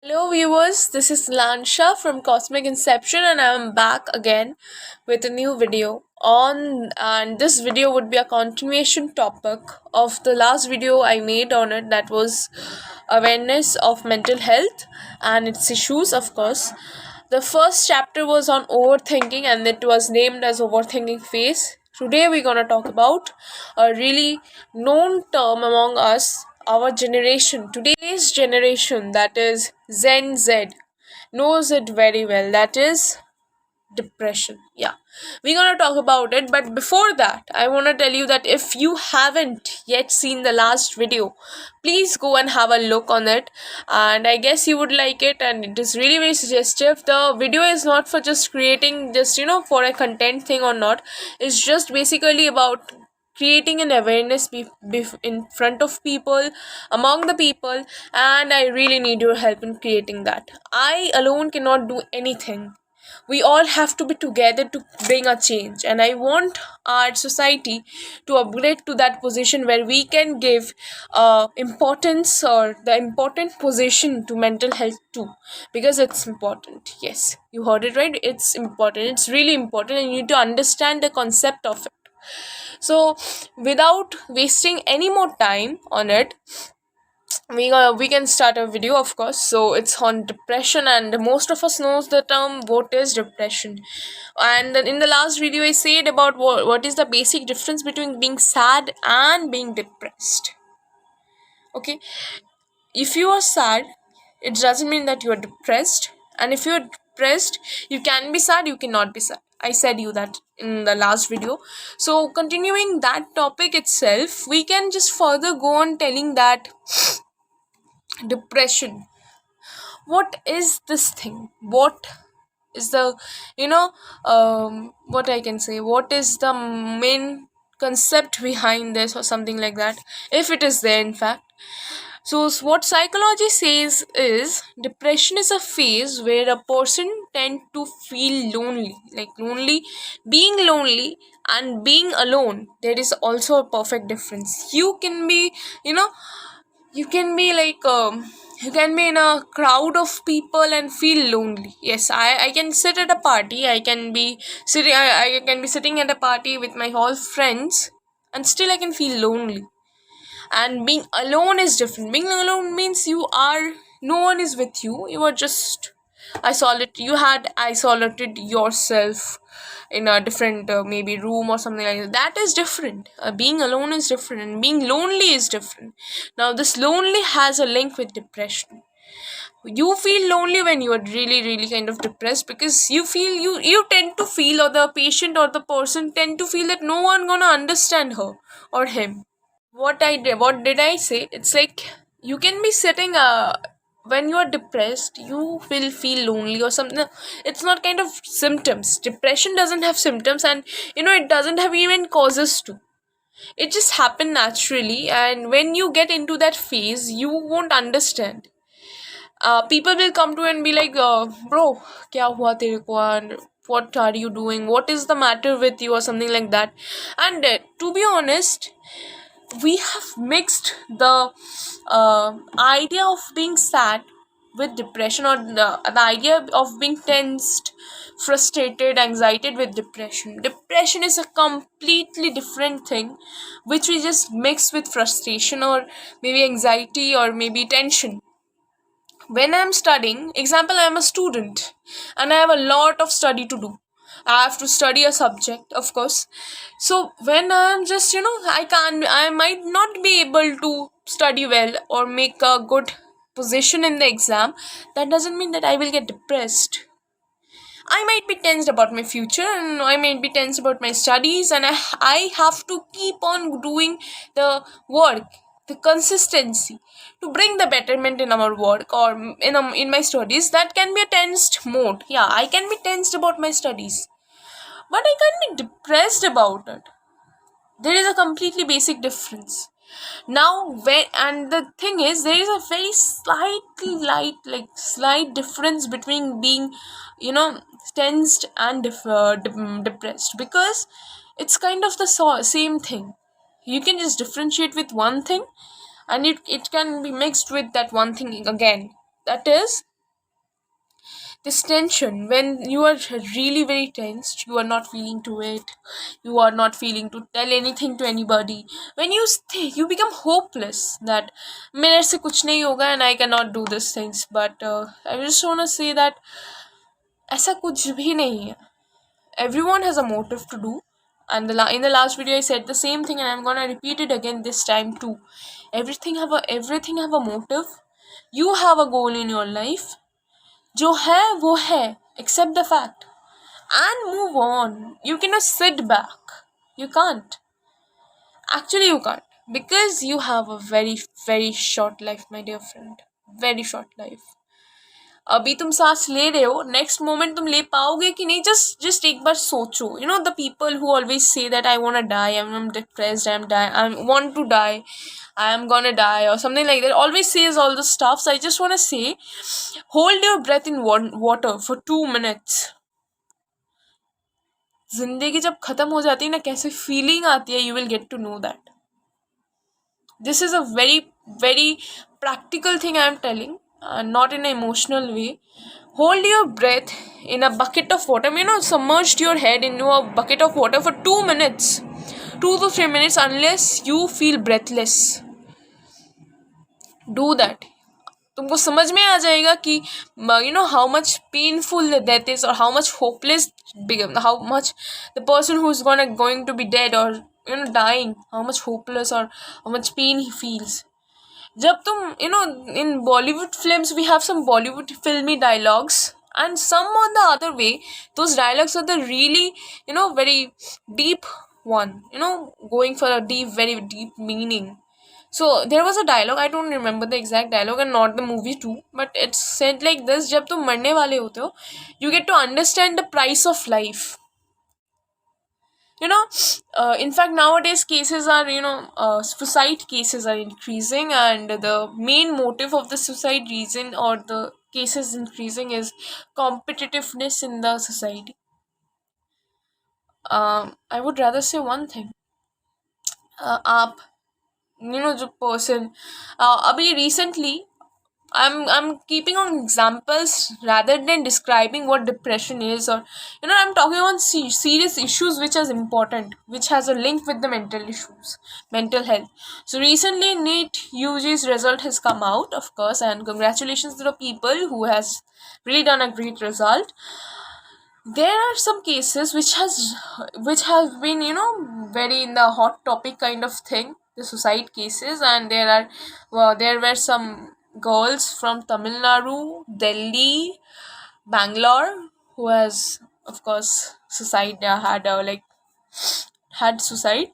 Hello, viewers. This is Lansha from Cosmic Inception, and I'm back again with a new video. And this video would be a continuation topic of the last video I made on it, that was awareness of mental health and its issues, of course. The first chapter was on overthinking, and it was named as Overthinking Phase. Today, we're gonna talk about a really known term among us, our generation, today's generation, that is Gen Z, knows it very well. That is depression. Yeah, we're gonna talk about it, but before that I want to tell you that if you haven't yet seen the last video, please go and have a look on it, and I guess you would like it, and it is really very suggestive. The video is not for just creating, just for a content thing or not. It's just basically about creating an awareness in front of people, among the people, and I really need your help in creating that. I alone cannot do anything. We all have to be together to bring a change, and I want our society to upgrade to that position where we can give importance, or the important position, to mental health too, because it's important. Yes, you heard it right, it's important, it's really important, and you need to understand the concept of it. So without wasting any more time on it, we can start a video, of course. So it's on depression, and most of us knows the term what is depression. And then in the last video I said about what is the basic difference between being sad and being depressed. Okay, if you are sad, it doesn't mean that you are depressed, and if you're depressed, you can be sad, you cannot be sad. I said you that in the last video. So continuing that topic itself, we can just further go on telling that depression, what is this thing, what is the, what I can say, what is the main concept behind this, or something like that, if it is there in fact. So what psychology says is depression is a phase where a person tend to feel lonely, like lonely, being lonely and being alone. There is also a perfect difference. You can be, you know you can be like, you can be in a crowd of people and feel lonely. Yes, I can sit at a party, I can be sitting at a party with my whole friends, and still I can feel lonely. And being alone is different. Being alone means no one is with you, you are just isolated yourself in a different, maybe room or something like that. That is different. Being alone is different, and being lonely is different. Now this lonely has a link with depression. You feel lonely when you are really really kind of depressed, because you tend to feel, or the patient or the person tend to feel, that no one gonna understand her or him. What did I say? It's like, you can be sitting, when you are depressed, you will feel lonely or something. It's not kind of symptoms. Depression doesn't have symptoms, and it doesn't have even causes to. It just happen naturally, and when you get into that phase, you won't understand. People will come to you and be like, bro, kya hua tere ko, and what are you doing, what is the matter with you, or something like that. And to be honest, we have mixed the idea of being sad with depression, or the idea of being tensed, frustrated, anxiety with depression. Depression is a completely different thing, which we just mix with frustration, or maybe anxiety, or maybe tension. When I'm studying, example, I'm a student and I have a lot of study to do. I have to study a subject, of course. So when I'm just, I might not be able to study well or make a good position in the exam. That doesn't mean that I will get depressed. I might be tensed about my future, and I might be tensed about my studies, and I have to keep on doing the work, the consistency, to bring the betterment in our work, or in my studies. That can be a tensed mode. Yeah, I can be tensed about my studies, but I can't be depressed about it. There is a completely basic difference. Now when, and the thing is, there is a very slightly slight difference between being, tensed and depressed, because it's kind of the same thing. You can just differentiate with one thing, and it can be mixed with that one thing again. That is This tension, when you are really very tensed, you are not feeling to it, you are not feeling to tell anything to anybody. When you become hopeless that मेरे से कुछ नहीं होगा and I cannot do these things. But I just want to say that ऐसा कुछ भी नहीं है. Everyone has a motive to do, and in the last video I said the same thing, and I'm gonna repeat it again this time too. Everything have a motive. You have a goal in your life. जो है वो है. Accept the fact and move on. You cannot sit back. You can't. Actually, you can't, because you have a very very short life, my dear friend. Very short life. अभी तुम सांस ले रहे हो, नेक्स्ट मोमेंट तुम ले पाओगे कि नहीं, जस्ट एक बार सोचो. The people who always say that I want to die, I am depressed, I want to die, I am gonna die or something like that, always says all the stuff. So I just want to say, hold your breath in water for 2 minutes. जिंदगी जब खत्म हो जाती है ना, कैसे feeling आती है, you will get to know that. This is a very very practical thing I am telling, not in an emotional way. Hold your breath in a bucket of water. Submerge your head into a bucket of water for 2 minutes, 2 to 3 minutes, unless you feel breathless. Do that. तुमको समझ में आ जाएगा कि how much painful the death is, or how much hopeless, how much the person who is going to be dead or dying, how much hopeless or how much pain he feels. जब तुम in Bollywood films we have some Bollywood filmy dialogues, and some on the other way, those dialogues are the really very deep one, going for a deep, very deep meaning. So there was a dialogue, I don't remember the exact dialogue and not the movie too, but it's said like this: जब तुम मरने वाले होते हो, you get to understand the price of life. In fact, nowadays cases are, suicide cases are increasing, and the main motive of the suicide reason or the cases increasing is competitiveness in the society. I would rather say one thing. आप जो person abhi recently, I'm keeping on examples rather than describing what depression is, or I'm talking on serious issues which is important, which has a link with the mental health. So recently NEET UG's result has come out, of course, and congratulations to the people who has really done a great result. There are some cases which have been very in the hot topic kind of thing, the suicide cases, and there were some girls from Tamil Nadu, Delhi, Bangalore, who has, of course, had suicide,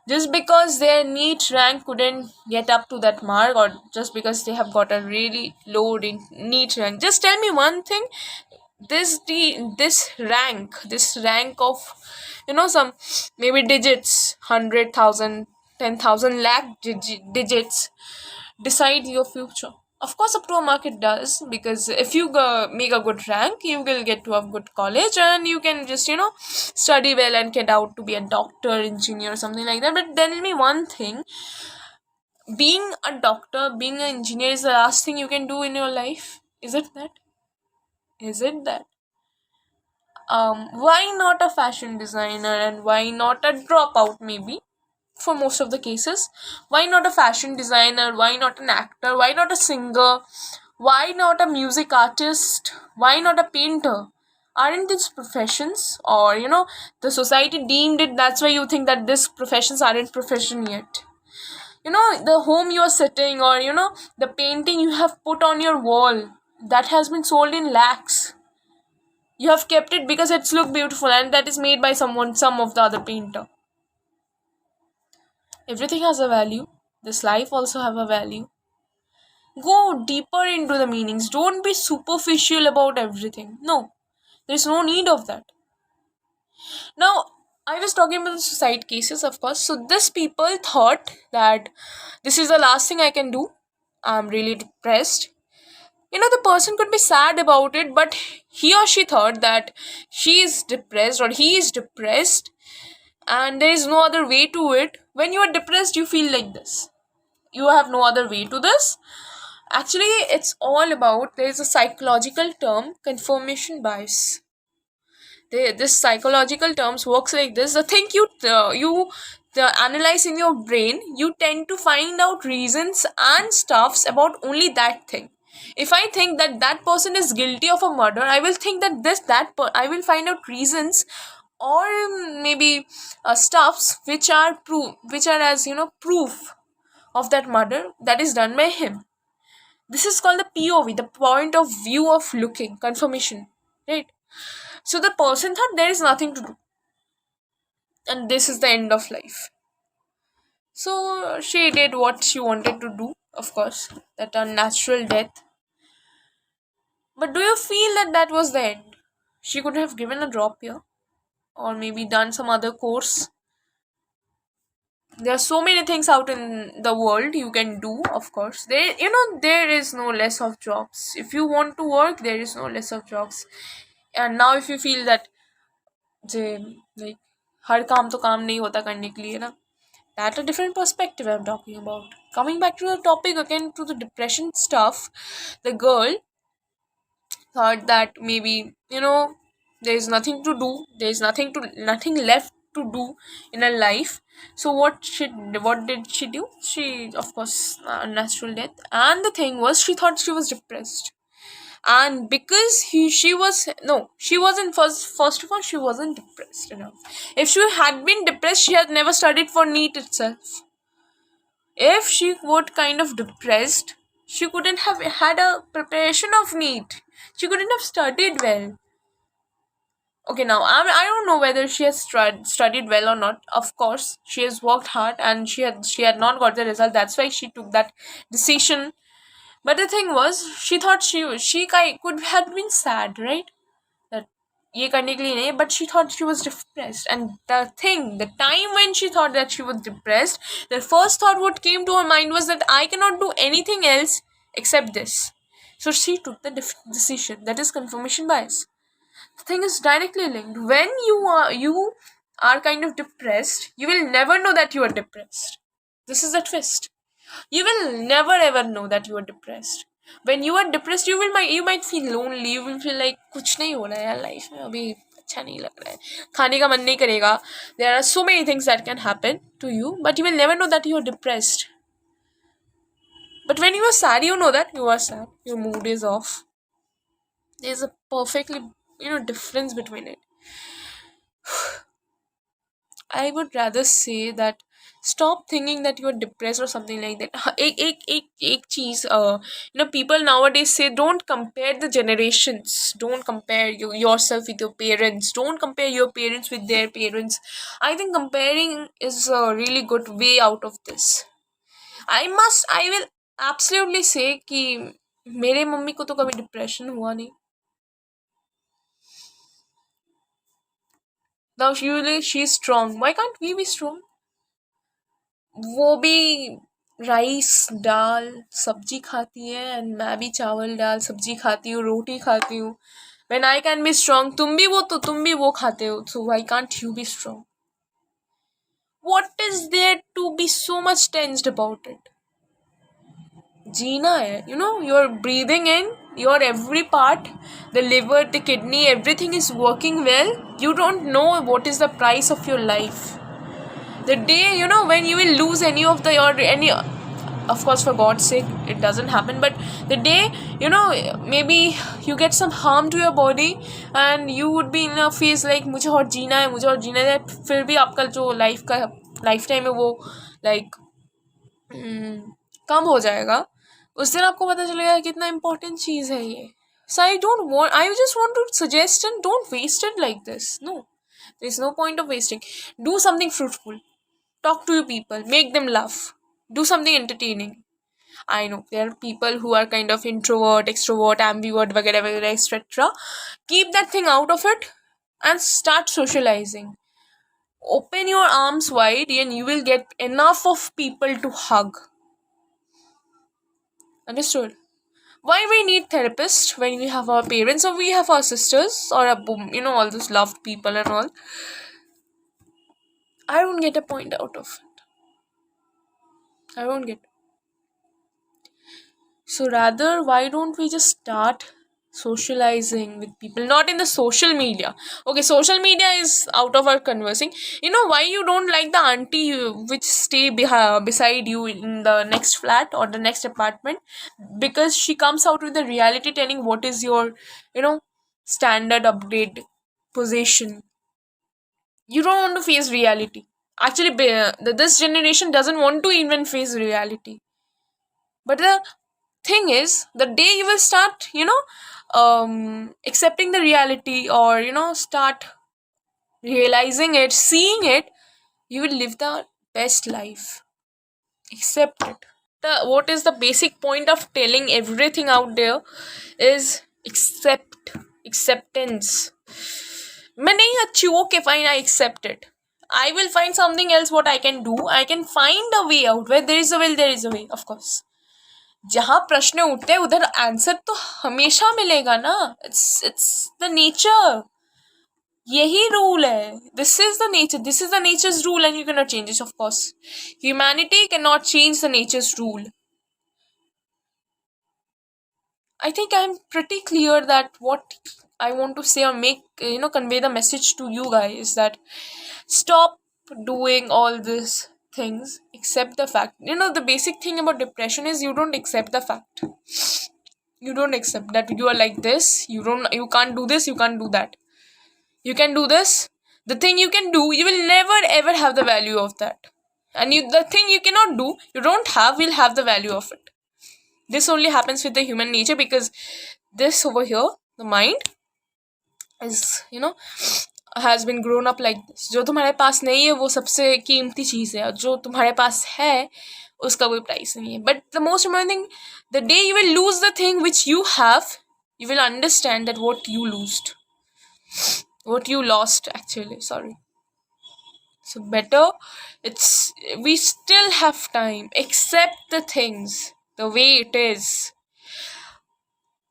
just because their NEET rank couldn't get up to that mark, or just because they have got a really low NEET rank. Just tell me one thing: this rank of some maybe digits, 100,000, 10,000 lakh digits decide your future. Of course up to a mark it does, because if you make a good rank, you will get to a good college and you can just study well and get out to be a doctor, engineer, something like that. But tell me one thing: being a doctor, being an engineer is the last thing you can do in your life? Is it that? Why not a fashion designer, and why not a dropout? Maybe for most of the cases, why not a fashion designer? Why not an actor? Why not a singer? Why not a music artist? Why not a painter? Aren't these professions? Or the society deemed it, that's why you think that these professions aren't profession yet. The home you are sitting, or the painting you have put on your wall, that has been sold in lakhs. You have kept it because it's look beautiful, and that is made by some of the other painter. Everything has a value. This life also have a value. Go deeper into the meanings. Don't be superficial about everything. No, there's no need of that. Now, I was talking about the suicide cases, of course. So this people thought that this is the last thing I can do. I'm really depressed. The person could be sad about it, but he or she thought that she is depressed or he is depressed, and there is no other way to it. When you are depressed, you feel like this. You have no other way to this, Actually, it's all about, there's a psychological term, confirmation bias. This psychological terms works like this: the thing you analyze in your brain, you tend to find out reasons and stuffs about only that thing. If I think that that person is guilty of a murder, I will think that I will find out reasons, or maybe stuffs which are, as proof of that murder that is done by him. This is called the POV, the point of view of looking confirmation, right? So the person thought there is nothing to do, and this is the end of life. So she did what she wanted to do, of course, that unnatural death. But do you feel that that was the end? She could have given a drop here, or maybe done some other course. There are so many things out in the world you can do, of course. There is no less of jobs. If you want to work, there is no less of jobs. And now if you feel that, J like हर काम तो काम नहीं होता करने के लिए ना, that a different perspective I'm talking about. Coming back to the topic again, to the depression stuff, the girl thought that maybe, there is nothing to do, there is nothing left to do in her life. So what did she do? She, of course, natural death. And the thing was, she thought she was depressed. And because she was, no, she wasn't, first of all, she wasn't depressed enough. If she had been depressed, she had never studied for NEET itself. If she would kind of depressed, she couldn't have had a preparation of NEET. She couldn't have studied well. Okay, now I don't know whether she has studied well or not. Of course, she has worked hard, and she had not got the result. That's why she took that decision. But the thing was, she thought could have been sad, right? That ये करने के लिए नहीं, but she thought she was depressed. And the time when she thought that she was depressed, the first thought what came to her mind was that I cannot do anything else except this. So she took the decision. That is confirmation bias. The thing is directly linked. When you are kind of depressed, you will never know that you are depressed. This is the twist. You will never ever know that you are depressed. When you are depressed, you might feel lonely. You will feel like कुछ नहीं हो रहा है यार life में, अभी अच्छा नहीं लग रहा है, खाने का मन नहीं करेगा. There are so many things that can happen to you, but you will never know that you are depressed. But when you are sad, you know that you are sad. Your mood is off. There's a perfectly difference between it. I would rather say that stop thinking that you're depressed or something like that. एक चीज, people nowadays say don't compare the generations, don't compare yourself with your parents, don't compare your parents with their parents. I think comparing is a really good way out of this. I will absolutely say कि मेरे mummy को तो कभी depression हुआ नहीं. Now she's strong. Why can't we be strong? वो भी rice दाल सब्जी खाती है, एंड मैं भी चावल दाल सब्जी खाती हूँ, रोटी खाती हूँ. When I can be strong, तुम भी वो खाते हो, so why can't you be strong? What is there to be so much tensed about it? जीना है, you're breathing in, your every part, the liver, the kidney, everything is working well. You don't know what is the price of your life. The day, when you will lose any of of course, for God's sake, it doesn't happen, but the day, maybe you get some harm to your body, and you would be in a phase like मुझे और जीना है, फिर भी आपका जो life time है वो like कम हो जाएगा. उस दिन आपको पता चलेगा कितना इम्पोर्टेंट चीज़ है ये. So I just want to suggest, and don't waste it like this. No, there's no point of wasting. Do something fruitful. Talk to your people, make them laugh, do something entertaining. I know there are people who are kind of introvert, extrovert, ambivert, वगैरह etc. Keep that thing out of it and start socializing. Open your arms wide, and you will get enough of people to hug. Understood? Why we need therapists when we have our parents, or we have our sisters, or all those loved people and all? I don't get a point out of it. I don't get. So rather, why don't we just start socializing with people, not in the social media? Okay, social media is out of our conversing. You know why you don't like the auntie which stay beside you in the next flat or the next apartment? Because she comes out with the reality telling what is your, you know, standard update position. You don't want to face reality. Actually, this generation doesn't want to even face reality. But the thing is, the day you will start, accepting the reality, or start realizing it, seeing it, you will live the best life. Accept it. What is the basic point of telling everything out there is acceptance. मैं नहीं अच्छी, okay fine, I accept it. I will find something else what I can do. I can find a way out. Where there is a will, there is a way, of course. जहाँ प्रश्न उठते हैं उधर answer तो हमेशा मिलेगा ना. It's the nature. यही रूल है. This is the nature. This is the natures rule and you can not change it. Of course humanity can not change the natures rule. I think I'm pretty clear that what I want to say or convey the message to you guys, that stop doing all these things. Accept the fact. The basic thing about depression is you don't accept the fact. You don't accept that you are like this. You can't do this, you can't do that. You can do this. The thing you can do, you will never ever have the value of that. And the thing you cannot do, you don't have, will have the value of it. This only happens with the human nature, because this over here, the mind, is has been grown up like this. जो तुम्हारे पास नहीं है वो सबसे कीमती चीज़ है, और जो तुम्हारे पास है उसका कोई प्राइस नहीं है. But the most important thing, the day you will lose the thing which you have, you will understand that what you lost actually. Sorry. So better, we still have time. Accept the things the way it is.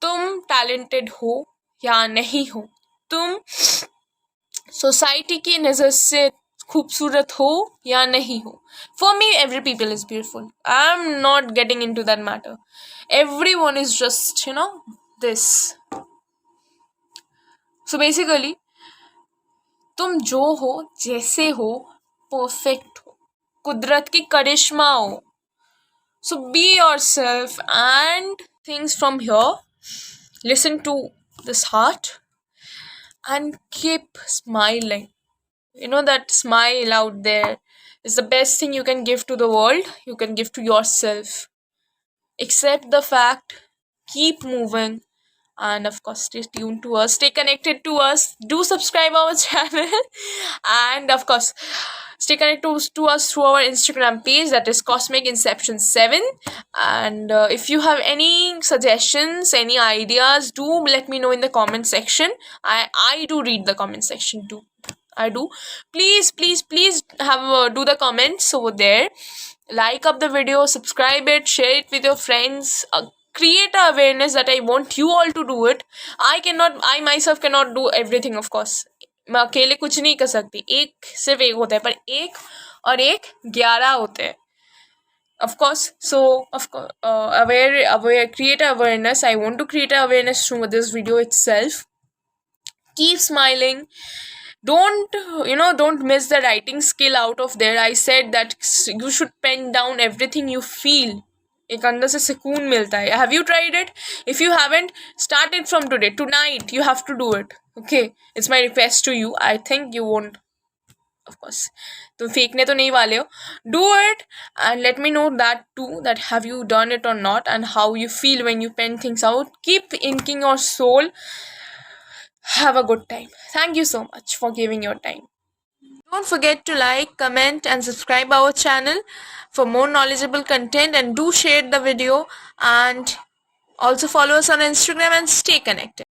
तुम talented हो या नहीं हो, तुम society की नज़र से खूबसूरत हो या नहीं हो. For me every people is beautiful. I am not getting into that matter. Everyone is just this. So basically तुम जो हो, जैसे हो, परफेक्ट हो, कुदरत की करिश्मा हो. So be yourself, and things from here. Listen to this heart and keep smiling. That smile out there is the best thing you can give to the world. You can give to yourself. Accept the fact. Keep moving. And of course, stay tuned to us. Stay connected to us. Do subscribe our channel. And of course, stay connected to us through our Instagram page, that is Cosmic Inception 7. And if you have any suggestions, any ideas, do let me know in the comment section. I do read the comment section too. I do. Please have do the comments over there. Like up the video, subscribe it, share it with your friends. Create a awareness that I want you all to do it. I myself cannot do everything, of course. मैं अकेले कुछ नहीं कर सकती. सिर्फ एक होता है, पर एक और एक 11 होते हैं. Of course, so create awareness. I want to create awareness through this video itself. Keep smiling. Don't miss the writing skill out of there. I said that you should pen down everything you feel. एक अंदर से सुकून मिलता है. Have you tried it? If you haven't, start it from today. Tonight you have to do it. Okay, it's my request to you. I think you won't. Of course, तुम फेंकने तो नहीं वाले हो. Do it and let me know that too. That have you done it or not, and how you feel when you pen things out. Keep inking your soul. Have a good time. Thank you so much for giving your time. Don't forget to like, comment and subscribe our channel for more knowledgeable content, and do share the video, and also follow us on Instagram and stay connected.